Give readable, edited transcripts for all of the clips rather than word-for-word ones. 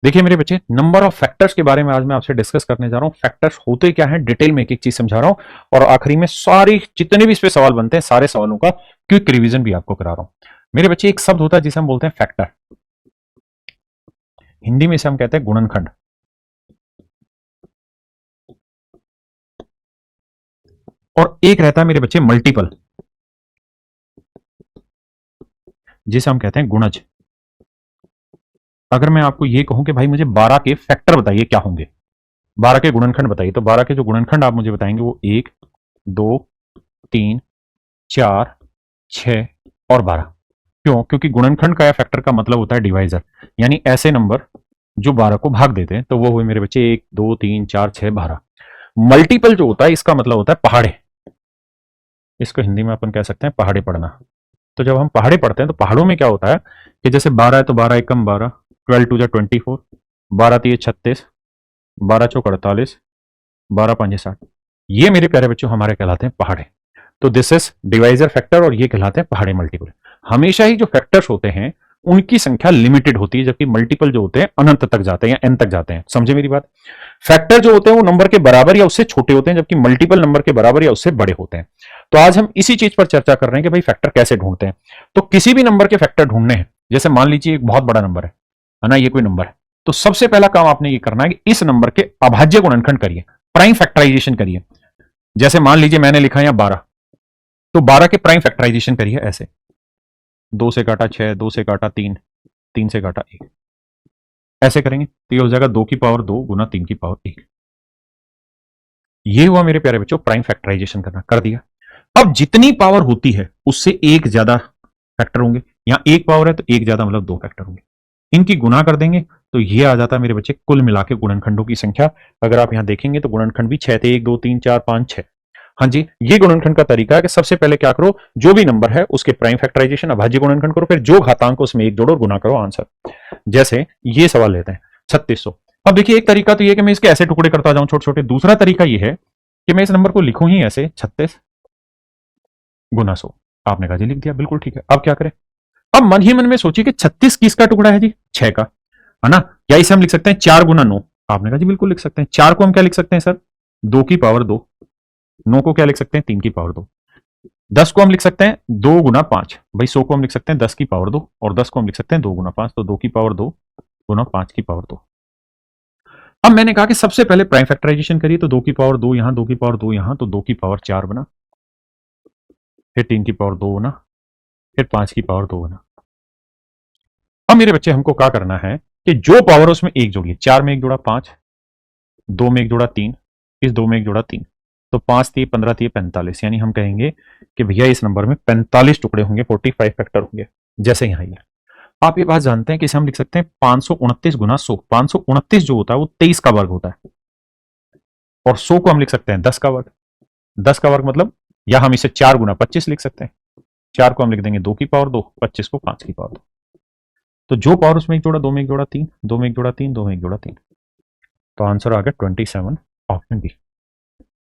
देखिए मेरे बच्चे, नंबर ऑफ फैक्टर्स के बारे में आज मैं आपसे डिस्कस करने जा रहा हूं। फैक्टर्स होते क्या हैं, डिटेल में एक एक चीज समझा रहा हूं और आखिरी में सारी जितने भी इस पे सवाल बनते हैं सारे सवालों का क्विक रिवीजन भी आपको करा रहा हूं। मेरे बच्चे, एक शब्द होता है जिसे हम बोलते हैं फैक्टर। हिंदी में इसे हम कहते हैं गुणनखंड। और एक रहता है मेरे बच्चे मल्टीपल, जिसे हम कहते हैं गुणज। अगर मैं आपको ये कहूं कि भाई मुझे 12 के फैक्टर बताइए क्या होंगे, 12 के गुणनखंड बताइए, तो 12 के जो गुणनखंड आप मुझे बताएंगे वो 1, 2, 3, 4, 6 और 12। क्यों? क्योंकि गुणनखंड का या फैक्टर का मतलब होता है डिवाइजर, यानी ऐसे नंबर जो 12 को भाग देते हैं। तो वो हुए मेरे बच्चे 1, 2, 3, 4, 6, 12। मल्टीपल जो होता है इसका मतलब होता है पहाड़े। इसको हिंदी में अपन कह सकते हैं पहाड़े पढ़ना। तो जब हम पहाड़े पढ़ते हैं तो पहाड़ों में क्या होता है कि जैसे 12 है तो 12 एकम 12, 12 टू जा 24, 12 तीय 36, 12 चौक 48, 12 पंजे 60। ये मेरे प्यारे बच्चों हमारे कहलाते हैं पहाड़े। तो दिस इज डिवाइजर फैक्टर और ये कहलाते हैं पहाड़े मल्टीपल। हमेशा ही जो फैक्टर्स होते हैं उनकी संख्या लिमिटेड होती है, जबकि मल्टीपल जो होते हैं अनंत तक जाते हैं या एन तक जाते हैं। समझे मेरी बात? फैक्टर जो होते हैं वो नंबर के बराबर या उससे छोटे होते हैं, जबकि मल्टीपल नंबर के बराबर या उससे बड़े होते हैं। तो आज हम इसी चीज पर चर्चा कर रहे हैं कि भाई फैक्टर कैसे ढूंढते हैं। तो किसी भी नंबर के फैक्टर ढूंढने हैं, जैसे मान लीजिए एक बहुत बड़ा नंबर है ना, ये कोई नंबर है, तो सबसे पहला काम आपने ये करना है कि इस नंबर के अभाज्य गुणनखंड करिए, प्राइम फैक्टराइजेशन करिए। जैसे मान लीजिए मैंने लिखा है 12, तो 12 के प्राइम फैक्टराइजेशन करिए ऐसे, 2 से काटा 6, 2 से काटा 3, 3 से काटा 1। ऐसे करेंगे तो ये हो जाएगा 2 की पावर 2 गुना 3 की पावर 1। ये हुआ मेरे प्यारे बच्चों प्राइम फैक्टराइजेशन करना, कर दिया। अब जितनी पावर होती है उससे एक ज्यादा फैक्टर होंगे। यहां एक पावर है तो एक ज्यादा मतलब दो फैक्टर होंगे। इनकी गुना कर देंगे तो ये आ जाता है मेरे बच्चे कुल मिला के गुणनखंडों की संख्या। अगर आप यहां देखेंगे तो गुणनखंड भी 6 थे, 1, 2, 3, 4, 5, 6। हाँ जी, ये गुणनखंड का तरीका है कि सबसे पहले क्या करो, जो भी नंबर है उसके प्राइम फैक्टराइजेशन अभाज्य गुणनखंड करो, फिर जो घातांक उसमें एक जोड़ो और गुना करो आंसर। जैसे ये सवाल लेते हैं 3600। अब देखिए एक तरीका तो ये कि मैं इसके ऐसे टुकड़े करता जाऊं छोटे छोटे। दूसरा तरीका ये है कि मैं इस नंबर को लिखूं ही ऐसे 36 गुना 100। आपने कहा जी लिख दिया, बिल्कुल ठीक है। अब क्या करें? अब मन ही मन में सोचिए कि 36 किसका टुकड़ा है जी? 6 का, है ना? या इसे हम लिख सकते हैं 4 गुना 9। आपने कहा जी बिल्कुल लिख सकते हैं। 4 को हम क्या लिख सकते हैं सर? 2 की पावर 2। 9 को क्या लिख सकते हैं? 3 की पावर 2। 10 को हम लिख सकते हैं 2 गुना 5। भाई 100 को हम लिख सकते हैं 10 की पावर 2, और 10 को हम लिख सकते हैं 2 गुना 5, तो 2 की पावर 2 गुना 5 की पावर 2। अब मैंने कहा कि सबसे पहले प्राइम फैक्टराइजेशन करिए, तो 2 की पावर 2 यहां, 2 की पावर 2 यहां, तो 2 की पावर 4 बना, फिर 3 की पावर 2 बना, फिर 5 की पावर 2 बना। अब मेरे बच्चे हमको क्या करना है कि जो पावर उसमें एक जोड़िए। 4 में एक जोड़ा 5, 2 में एक जोड़ा 3, इस 2 में एक जोड़ा 3, तो 5 3 15 3 45। यानी हम कहेंगे कि भैया इस नंबर में 45 टुकड़े होंगे, 45 फैक्टर होंगे। जैसे यहां ये आप ये बात जानते हैं कि इसे हम लिख सकते हैं 529 गुना 100। 529 जो होता है वो 23 का वर्ग होता है, और 100 को हम लिख सकते हैं 10 का वर्ग। 10 का वर्ग मतलब, या हम इसे 4 गुना 25 लिख सकते हैं। 4 को हम लिख देंगे 2 की पावर 2, 25 को 5 की पावर 2। तो जो पावर उसमें एक जोड़ा, 2 में एक जोड़ा 3, 2 में एक जोड़ा 3, 2 में एक जोड़ा 3, तो आंसर आ गया 27, ऑप्शन डी।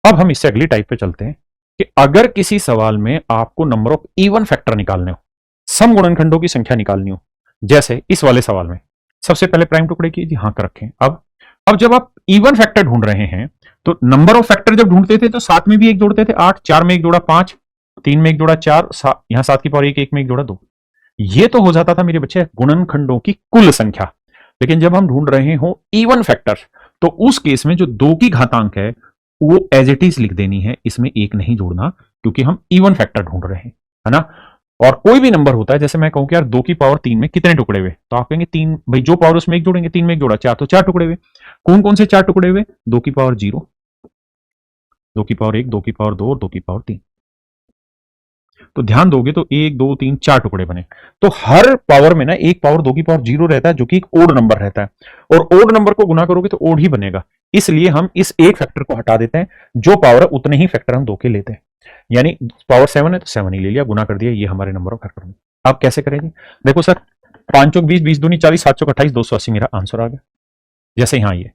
अब हम इससे अगली टाइप पे चलते हैं कि अगर किसी सवाल में आपको नंबर ऑफ इवन फैक्टर निकालने हो, सम गुणनखंडों की संख्या निकालनी हो, जैसे इस वाले सवाल में सबसे पहले प्राइम टुकड़े की जी हाँ कर रखें। अब जब आप इवन फैक्टर ढूंढ रहे हैं तो नंबर ऑफ फैक्टर जब ढूंढते थे तो साथ में भी एक जोड़ते थे 8, 4 में एक जोड़ा 5, 3 में एक जोड़ा 4, यहां 7 की पावर 1, 1 में एक जोड़ा 2। ये तो हो जाता था मेरे बच्चे गुणनखंडों की कुल संख्या। लेकिन जब हम ढूंढ रहे हो इवन फैक्टर, तो उस केस में जो 2 की घातांक है वो एज इट इज लिख देनी है, इसमें एक नहीं जोड़ना, क्योंकि हम इवन फैक्टर ढूंढ रहे हैं, है ना? और कोई भी नंबर होता है, जैसे मैं कहूं कि यार 2 की पावर 3 में कितने टुकड़े हुए, तो आप कहेंगे 3। भाई जो पावर उसमें एक जोड़ेंगे, 3 में एक जोड़ा 4, तो 4 टुकड़े हुए। कौन कौन से 4 टुकड़े हुए? 2 की पावर 0, 2 की पावर 1, 2 की पावर 2 और 2 की पावर 3। तो ध्यान दोगे तो 1 2 3 4 टुकड़े बने। तो हर पावर में ना एक पावर 2 की पावर 0 रहता है, जो कि एक ओड नंबर रहता है, और ओड नंबर को गुना करोगे तो ओड ही बनेगा। इसलिए हम इस एक फैक्टर को हटा देते हैं, जो पावर है उतने ही फैक्टर हम 2 के लेते हैं। यानी पावर 7 है तो 7 ही ले लिया, गुना कर दिया, ये हमारे नंबर ऑफ फैक्टर में। आप कैसे करेंगे? देखो सर, 5 चौक 20, 20 दूनी 40, 7 चौक 28, 280 मेरा आंसर आ गया। जैसे यहां ये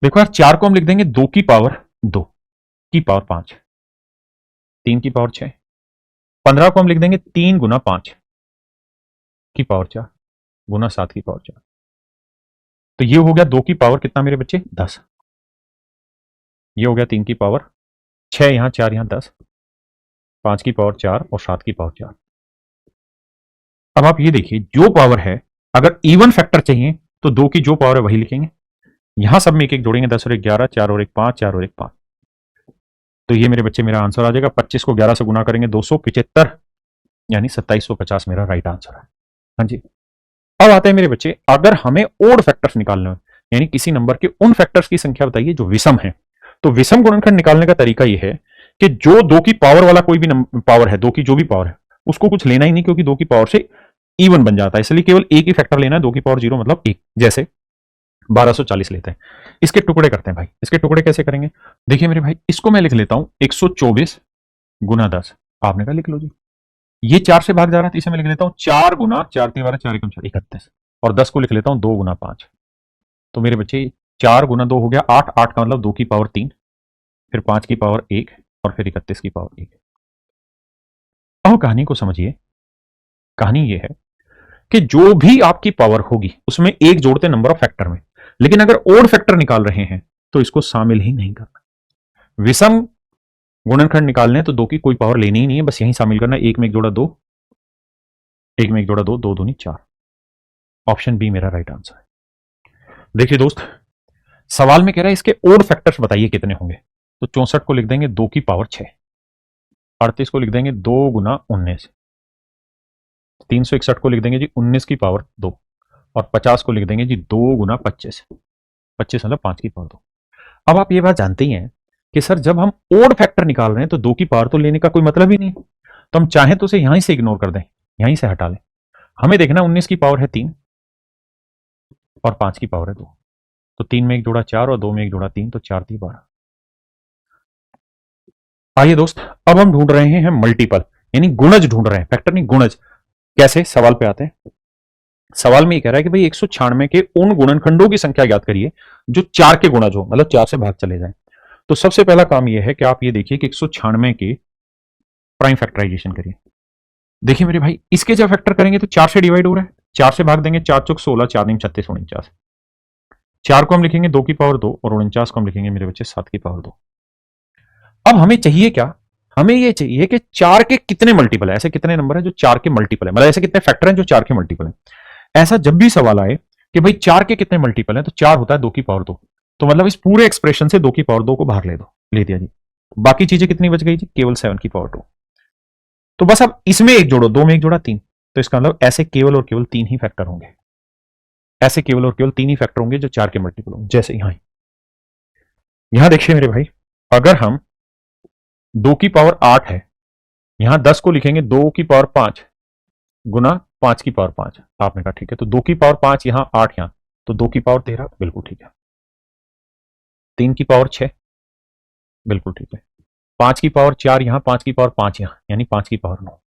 देखो यार, 4 को हम लिख देंगे 2 की पावर 2 की पावर 5, 3 की पावर 6। 15 को हम लिख देंगे 3 गुना 5 की पावर 4 गुना 7 की पावर 4। तो ये हो गया 2 की पावर कितना मेरे बच्चे 10, ये हो गया 3 की पावर 6, यहां 4 यहां 10, 5 की पावर 4 और 7 की पावर 4। अब आप ये देखिए जो पावर है, अगर इवन फैक्टर चाहिए तो 2 की जो पावर है वही लिखेंगे, यहां सब में एक एक जोड़ेंगे, 10 और 1 11, 4 और 1 5, 4 और 1 5। तो ये मेरे बच्चे मेरा आंसर आ जाएगा, 25 को 11 से गुना करेंगे 275, यानी 2750 मेरा राइट आंसर है। हाँ जी। अब आते हैं मेरे बच्चे, अगर हमें ओड फैक्टर्स निकालने हो, यानी किसी नंबर के उन फैक्टर्स की संख्या बताइए जो विषम है, तो विषम गुणनखंड निकालने का तरीका यह है कि जो 2 की पावर वाला कोई भी पावर है, 2 की जो भी पावर है उसको कुछ लेना ही नहीं, क्योंकि 2 की पावर से इवन बन जाता है, इसलिए केवल एक ही फैक्टर लेना है, 2 की पावर 0 मतलब 1। जैसे 1240 लेते हैं, इसके टुकड़े करते हैं भाई। इसके टुकड़े कैसे करेंगे, देखिए मेरे भाई, इसको मैं लिख लेता हूं 124 गुना 10, आपने कहा लिख लो जी। ये 4 से भाग जा रहा है, तो इसे मैं लिख लेता हूं 4 गुना 4 3 12 4 एकम 4 31, और 10 को लिख लेता हूं 2 गुना 5। तो मेरे बच्चे 4 गुना 2 हो गया 8, 8 का मतलब 2 की पावर 3, फिर 5 की पावर 1 और फिर 31 की पावर 1। अब कहानी को समझिए, कहानी ये है कि जो भी आपकी पावर होगी उसमें एक जोड़ते नंबर ऑफ फैक्टर में, लेकिन अगर ओड फैक्टर निकाल रहे हैं तो इसको शामिल ही नहीं करना। विषम गुणनखंड निकालने तो 2 की कोई पावर लेनी ही नहीं है, बस यही शामिल करना, 1 में 1 जोड़ा 2, 1 में 1 जोड़ा 2, 2 दूनी 4। ऑप्शन बी मेरा राइट आंसर है। देखिए दोस्त, सवाल में कह रहा है इसके ओड फैक्टर्स बताइए कितने होंगे, तो 64 को लिख देंगे 2 की पावर 6, 38 को लिख देंगे 2 गुना 19, 361 को लिख देंगे जी 19 की पावर 2, और 50 को लिख देंगे जी 2 गुना 25, 25 मतलब 5 की पावर 2। अब आप ये बात जानते ही हैं कि सर जब हम ओड फैक्टर निकाल रहे हैं तो 2 की पावर तो लेने का कोई मतलब ही नहीं, तो हम चाहें तो उसे यहीं से इग्नोर कर दें, यहीं से हटा लें। हमें देखना 19 की पावर है 3 और 5 की पावर है 2, तो 3 में 1 जोड़ा 4 और 2 में 1 जोड़ा 3, तो 4 3 12। आइए दोस्त, अब हम ढूंढ रहे हैं मल्टीपल, यानी गुणज ढूंढ रहे हैं, फैक्टर नहीं गुणज। कैसे, सवाल पे आते हैं। सवाल में ये कह रहा है कि भाई 196 के उन गुणनखंडों की संख्या ज्ञात करिए जो 4 के गुणज हो, मतलब 4 से भाग चले जाएं। तो सबसे पहला काम यह है कि आप ये देखिए कि 196 के प्राइम फैक्टराइजेशन करिए। देखिए मेरे भाई, इसके जब फैक्टर करेंगे तो 4 से डिवाइड हो रहा है, 4 से भाग देंगे, 4 चौक 16, 4 नीम 36 49, 4 को हम लिखेंगे 2 की पावर 2 और 49 को हम लिखेंगे मेरे बच्चे 7 की पावर 2। अब हमें चाहिए क्या, हमें ये चाहिए कि 4 के कितने मल्टीपल है, ऐसे कितने नंबर है जो 4 के मल्टीपल है, मतलब ऐसे कितने फैक्टर हैं जो 4 के मल्टीपल है। ऐसा जब भी सवाल आए कि भाई 4 के कितने मल्टीपल है, तो 4 होता है 2 की पावर 2, तो मतलब इस पूरे एक्सप्रेशन से 2 की पावर 2 को बाहर ले दो, ले दिया जी। बाकी चीजें कितनी बच गई जी, केवल 7 की पावर 2। तो बस अब इसमें एक जोड़ो, 2 में 1 जोड़ा 3, तो इसका मतलब ऐसे केवल और केवल 3 ही फैक्टर होंगे, ऐसे केवल और केवल 3 ही फैक्टर होंगे जो 4 के मल्टीपल होंगे। जैसे यहां देखिए मेरे भाई, अगर हम 2 की पावर 8 है, यहां 10 को लिखेंगे 2 की पावर 5 गुना 5 की पावर 5, आपने कहा ठीक है, तो 2 की पावर 5 यहां, 8 यहां, तो 2 की पावर 13, बिल्कुल ठीक है। 3 की पावर 6, बिल्कुल ठीक है। 5 की पावर 4 यहां, 5 की पावर 5 यहां, यानी 5 की पावर 9।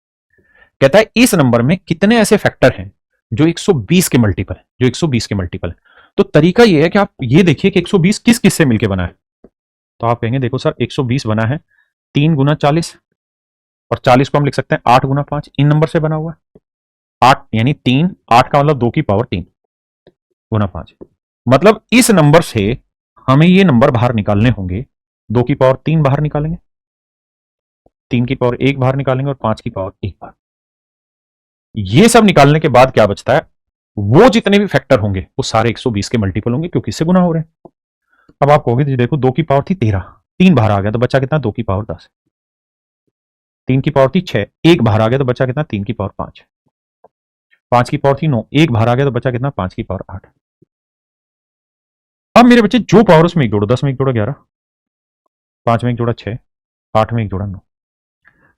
कहता है इस नंबर में कितने ऐसे फैक्टर हैं जो 120 के मल्टीपल है, जो 120 के मल्टीपल है। तो तरीका यह है कि आप ये देखिए कि 120 किस किस से मिलकर बना है। तो आप कहेंगे देखो सर 120 बना है 3 गुना 40, और 40 को हम लिख सकते हैं 8 गुना 5, इन नंबर से बना हुआ है। 8 यानी 3, 8 का मतलब 2 की पावर 3 गुना 5, मतलब इस नंबर से हमें ये नंबर बाहर निकालने होंगे, 2 की पावर 3 बाहर निकालेंगे, 3 की पावर 1 बाहर निकालेंगे और 5 की पावर 1 बाहर। ये सब निकालने के बाद क्या बचता है, वो जितने भी फैक्टर होंगे वो सारे 120 के मल्टीपल होंगे, क्योंकि इससे गुना हो रहे हैं। अब आप कहोगे देखो 2 की पावर थी 13, 3 बाहर आ गया तो बचा कितना, 2 की पावर 10, 3 की पावर थी 6, 1 बाहर आ गया तो बचा कितना, 3 की पावर 5, 5 की पावर थी 9, 1 बाहर आ गया तो बचा कितना, 5 की पावर 8। अब मेरे बच्चे जो पावर उसमें एक जोड़ो, 10 में 1 जोड़ा 11, 5 में 1 जोड़ा 6, 8 में 1 जोड़ा 9।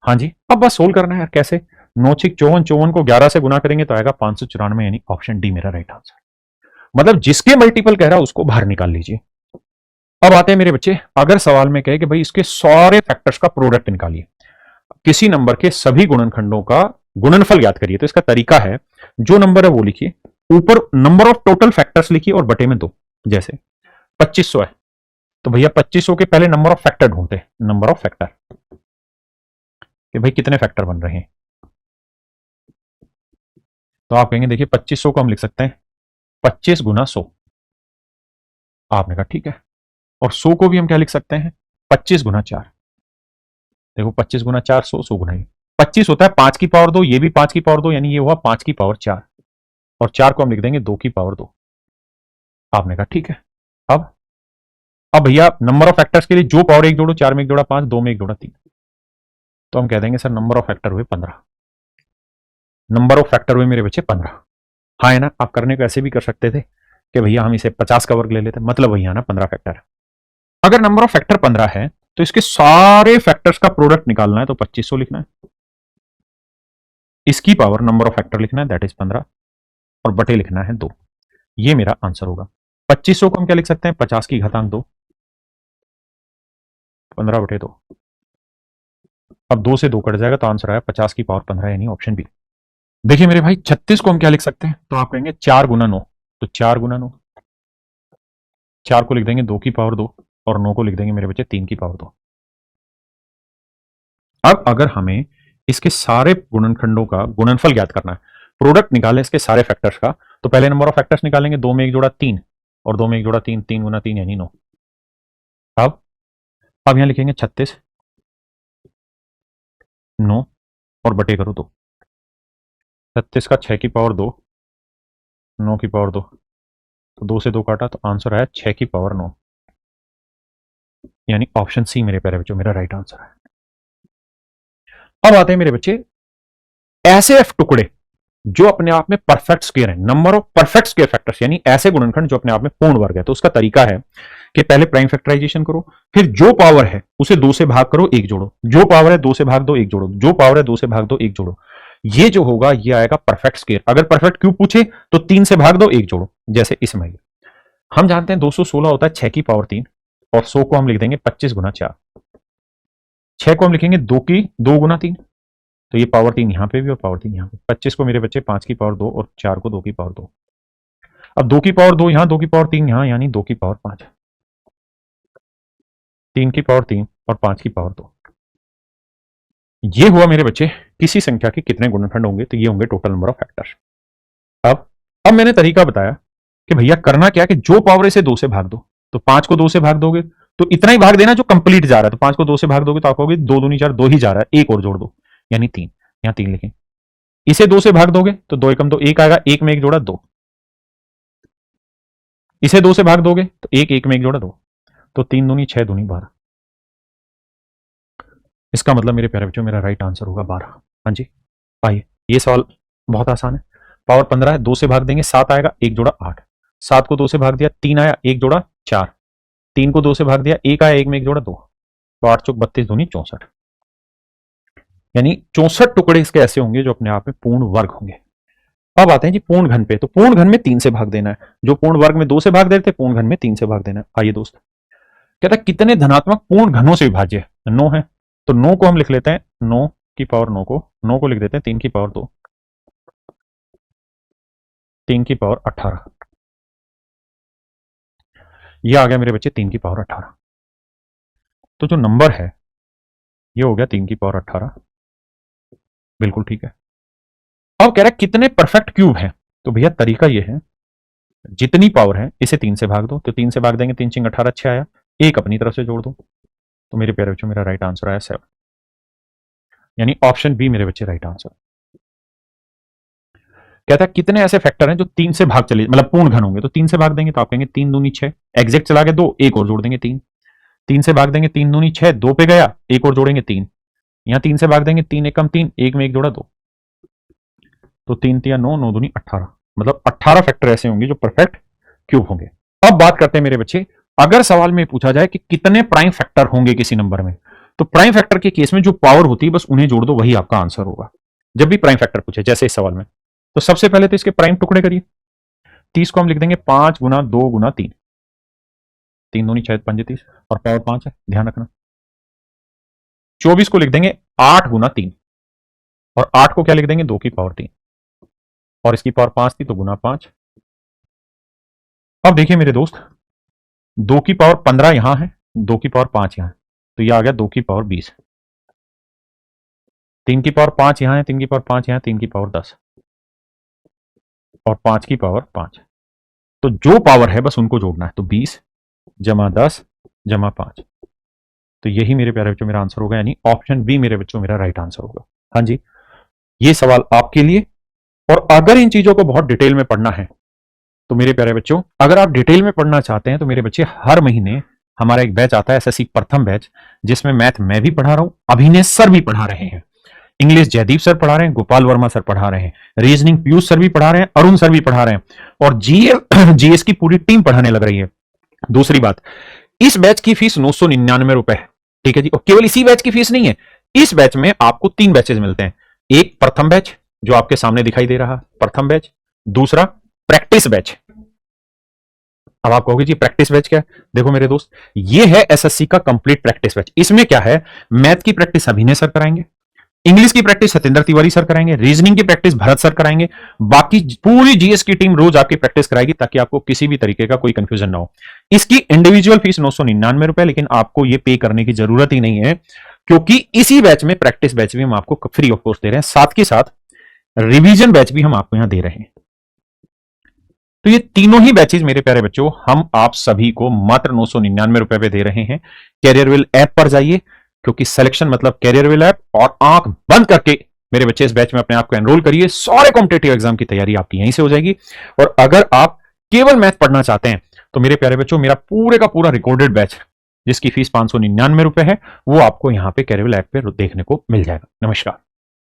हाँ जी, अब बस सोल्व करना है यार, कैसे, 9 6 54, 54 को 11 से गुना करेंगे तो आएगा 594, यानी ऑप्शन डी मेरा राइट आंसर। मतलब जिसके मल्टीपल कह रहा है उसको बाहर निकाल लीजिए। अब आते हैं मेरे बच्चे, अगर सवाल में कहे कि भाई इसके सारे फैक्टर्स का प्रोडक्ट निकालिए, किसी नंबर के सभी गुणनखंडों का गुणनफल ज्ञात करिए, तो इसका तरीका है, जो नंबर है वो लिखिए, ऊपर नंबर ऑफ टोटल फैक्टर्स लिखिए और बटे में 2। जैसे 2500 है, तो भैया 2500 के पहले नंबर ऑफ फैक्टर ढूंढते हैं, नंबर ऑफ फैक्टर कि भाई कितने फैक्टर बन रहे हैं। तो आप कहेंगे देखिए 2500 को हम लिख सकते हैं 25 गुना 100, आपने कहा ठीक है। और 100 को भी हम क्या लिख सकते हैं, 25 गुना 4। देखो 25 गुना 4 100, 100 गुना 25 होता है 5 की पावर 2, ये भी 5 की पावर 2, यानी ये हुआ 5 की पावर 4। और 4 को हम लिख देंगे 2 की पावर 2। आपने कहा ठीक है। अब अब भैया नंबर ऑफ फैक्टर्स के लिए जो पावर एक जोड़ो, 4 में एक जोड़ा 5, 2 में एक जोड़ा 3, तो हम कह देंगे सर नंबर ऑफ फैक्टर हुए 15। नंबर ऑफ फैक्टर हुए मेरे बच्चे 15। हाँ है ना, आप करने को ऐसे भी कर सकते थे कि भैया हम इसे 50 का वर्ग ले लेते, मतलब भैया ना 15 फैक्टर है। अगर नंबर ऑफ फैक्टर 15 है तो इसके सारे फैक्टर्स का प्रोडक्ट निकालना है, तो 2500 लिखना है। इसकी पावर नंबर ऑफ फैक्टर लिखना है, दैट इज 15, और बटे लिखना है 2। ये मेरा आंसर होगा। 2500 को हम क्या लिख सकते हैं, 50 की घातांक 2, 15 बटे 2। अब 2 से 2 कट जाएगा तो आंसर आया 50 की पावर 15, यानी ऑप्शन बी। देखिए मेरे भाई 36 को हम क्या लिख सकते हैं, तो आप कहेंगे 4 गुना 9, तो 4 गुना 9, 4 को लिख देंगे 2 की पावर 2, और 9 को लिख देंगे मेरे बच्चे 3 की पावर 2। अब अगर हमें इसके सारे गुणनखंडों का गुणनफल ज्ञात करना है, प्रोडक्ट निकालें इसके सारे फैक्टर्स का, तो पहले नंबर ऑफ फैक्टर्स निकालेंगे। 2 में एक जोड़ा 3, और 2 में एक जोड़ा 3, 3 गुना 3 यानी 9। अब यहां लिखेंगे 36, 9 और बटे करो 2। 36 का 6 की पावर 2, 9 की पावर 2, तो 2 से 2 काटा तो आंसर आया 6 की पावर 9, यानी ऑप्शन सी मेरे प्यारे बच्चों मेरा राइट आंसर है। अब आते हैं मेरे बच्चे ऐसे एफ टुकड़े जो अपने आप में परफेक्ट स्क्वायर है, number of perfect square factors, यानी ऐसे गुणनखंड जो अपने आप में पूर्ण वर्ग है। तो उसका तरीका है कि पहले प्राइम फैक्टराइजेशन करो, फिर जो पावर है उसे 2 से भाग करो, 1 जोड़ो, जो पावर है 2 से भाग दो 1 जोड़ो, जो पावर है 2 से भाग दो 1 जोड़ो। ये जो होगा ये आएगा परफेक्ट स्क्वायर। अगर परफेक्ट क्यूब पूछे तो 3 से भाग दो 1 जोड़ो, जैसे इसमें हम जानते हैं 216 होता है 6 की पावर 3, और 100 को हम लिख देंगे 25 गुना 4। 6 को हम लिखेंगे 2 गुना 3, तो ये पावर 3 यहां पे भी और पावर 3 यहां पे। 25 को मेरे बच्चे 5 की पावर 2, और 4 को 2 की पावर 2। अब 2 की पावर 2 यहां, 2 की पावर 3 यहां, यानी 2 की पावर 5, 3 की पावर 3 और 5 की पावर 2। ये हुआ मेरे बच्चे किसी संख्या के कितने गुणनखंड होंगे, तो ये होंगे टोटल नंबर ऑफ फैक्टर्स। अब मैंने तरीका बताया कि भैया करना क्या कि जो पावर इसे 2 से भाग दो, तो 5 को 2 से भाग दोगे तो इतना ही भाग देना जो कंप्लीट जा रहा है। तो 5 को 2 से भाग दोगे तो आप कहोगे 2 दूनी 4, 2 ही जा रहा है, एक और जोड़ दो, यानी 3। यहां 3 लिखें। इसे 2 से भाग दोगे तो 2 एकम 2, 1 आएगा, 1 में 1 जोड़ा 2। इसे 2 से भाग दोगे तो 1, 1 में 1 जोड़ा 2, तो 3 दूनी 6, दूनी 12। इसका मतलब मेरे प्यारे बच्चों मेरा राइट आंसर होगा 12। हाँ जी, आइए ये सवाल बहुत आसान है। पावर 15 है, 2 से भाग देंगे 7 आएगा, 1 जोड़ा 8। 7 को 2 से भाग दिया 3 आया, 1 जोड़ा 4। 3 को 2 से भाग दिया 1 आया, 1 में 1 जोड़ा 2, तो 8 चौक 32 दूनी 64, यानी 64 टुकड़े इसके ऐसे होंगे जो अपने आप में पूर्ण वर्ग होंगे। अब आते हैं जी पूर्ण घन पे, तो पूर्ण घन में 3 से भाग देना है। जो पूर्ण वर्ग में 2 से भाग देते, पूर्ण घन में 3 से भाग देना है। आइए दोस्त, कहता है कितने धनात्मक पूर्ण घनों से विभाज्य है, 9 है, तो 9 को हम लिख लेते हैं 9 की पावर 9 को लिख देते हैं 3 की पावर 2, 3 की पावर 18। ये आ गया मेरे बच्चे 3 की पावर 18। तो जो नंबर है ये हो गया 3 की पावर 18, बिल्कुल ठीक है। अब कह रहा है कितने परफेक्ट क्यूब हैं, तो भैया तरीका ये है जितनी पावर है इसे 3 से भाग दो, तो 3 से भाग देंगे 3 चिंग 18, 6 आया, एक अपनी तरफ से जोड़ दो, तो मेरे प्यारे बच्चों मेरा राइट आंसर आया 7, यानी ऑप्शन बी मेरे बच्चे राइट आंसर। कहता है कितने ऐसे फैक्टर हैं जो 3 से भाग चले, मतलब पूर्ण घन होंगे, तो 3 से भाग देंगे तो आप कहेंगे 3 दूनी 6, एग्जैक्ट चला गया 2, एक और जोड़ देंगे 3। 3 से भाग देंगे 3 दूनी 6, 2 पे गया, एक और जोड़ेंगे 3। यहां 3 से भाग देंगे 3 एकम 3, 1 में 1 जोड़ा 2, तो 3 तिया 9, 9 दूनी 18, मतलब 18 फैक्टर ऐसे होंगे जो परफेक्ट क्यूब होंगे। अब बात करते हैं मेरे बच्चे, अगर सवाल में पूछा जाए कि कितने प्राइम फैक्टर होंगे किसी नंबर में, तो प्राइम फैक्टर के केस में जो पावर होती है बस उन्हें जोड़ दो, वही आपका आंसर होगा। जब भी प्राइम फैक्टर पूछे जैसे इस सवाल में, तो सबसे पहले तो इसके प्राइम टुकड़े करिए। 30 को हम लिख देंगे 5 गुना 2 गुना 3, 3 दूनी 6 5 30, और पावर 5 है, ध्यान रखना। 24 को लिख देंगे 8 गुना 3, और 8 को क्या लिख देंगे 2 की पावर 3, और इसकी पावर 5 थी तो गुना 5। अब देखिए मेरे दोस्त 2 की पावर 15 यहां है, 2 की पावर 5 यहां है, तो यह आ गया 2 की पावर 20। 3 की पावर 5 यहां है, 3 की पावर 5 यहां है, 3 की पावर 10, और 5 की पावर 5। तो जो पावर है बस उनको जोड़ना है, तो 20 जमा 10 जमा 5। तो यही मेरे प्यारे बच्चों मेरा आंसर होगा, यानी ऑप्शन बी मेरे बच्चों मेरा राइट आंसर होगा। हाँ जी, ये सवाल आपके लिए। और अगर इन चीजों को बहुत डिटेल में पढ़ना है तो मेरे प्यारे बच्चों, अगर आप डिटेल में पढ़ना चाहते हैं तो मेरे बच्चे हर महीने हमारा एक बैच आता है एसएससी प्रथम बैच, जिसमें मैथ मैं भी पढ़ा रहा हूं, अभिनय सर भी पढ़ा रहे हैं, इंग्लिश जयदीप सर पढ़ा रहे हैं, गोपाल वर्मा सर पढ़ा रहे हैं, रीजनिंग पीयूष सर भी पढ़ा रहे हैं, अरुण सर भी पढ़ा रहे हैं, और जीएस की पूरी टीम पढ़ाने लग रही है। दूसरी बात, इस बैच की फीस 999 रुपए है, ठीक है जी। और केवल इसी बैच की फीस नहीं है, इस बैच में आपको 3 बैचेज मिलते हैं। एक प्रथम बैच जो आपके सामने दिखाई दे रहा प्रथम बैच, दूसरा प्रैक्टिस बैच। अब आप कहोगे जी प्रैक्टिस बैच क्या है? देखो मेरे दोस्त, ये है एसएससी का कंप्लीट प्रैक्टिस बैच। इसमें क्या है, मैथ की प्रैक्टिस अभिनय सर कराएंगे, इंग्लिश की प्रैक्टिस सत्येंद्र तिवारी सर कराएंगे, रीजनिंग की प्रैक्टिस भरत सर कराएंगे, बाकी पूरी जीएस की टीम रोज आपकी प्रैक्टिस कराएगी, ताकि आपको किसी भी तरीके का कोई कंफ्यूजन ना हो। इसकी इंडिविजुअल फीस 999 रुपए, लेकिन आपको ये पे करने की जरूरत ही नहीं है, क्योंकि इसी बैच में प्रैक्टिस बैच भी हम आपको फ्री ऑफ कॉस्ट दे रहे हैं, साथ के साथ रिवीजन बैच भी हम आपको यहां दे रहे हैं। तो ये तीनों ही बैचेज मेरे प्यारे बच्चों हम आप सभी को मात्र 999 रुपए पे दे रहे हैं। कैरियरविल ऐप पर जाइए, क्योंकि सिलेक्शन मतलब कैरियरविल ऐप, और आंख बंद करके मेरे बच्चे इस बैच में अपने आप को एनरोल करिए। सारे कॉम्पिटेटिव एग्जाम की तैयारी आपकी यहीं से हो जाएगी। और अगर आप केवल मैथ पढ़ना चाहते हैं तो मेरे प्यारे बच्चों, मेरा पूरे का पूरा रिकॉर्डेड बैच जिसकी फीस 599 रुपए है, वो आपको यहां पे कैरियरविल ऐप पे देखने को मिल जाएगा। नमस्कार।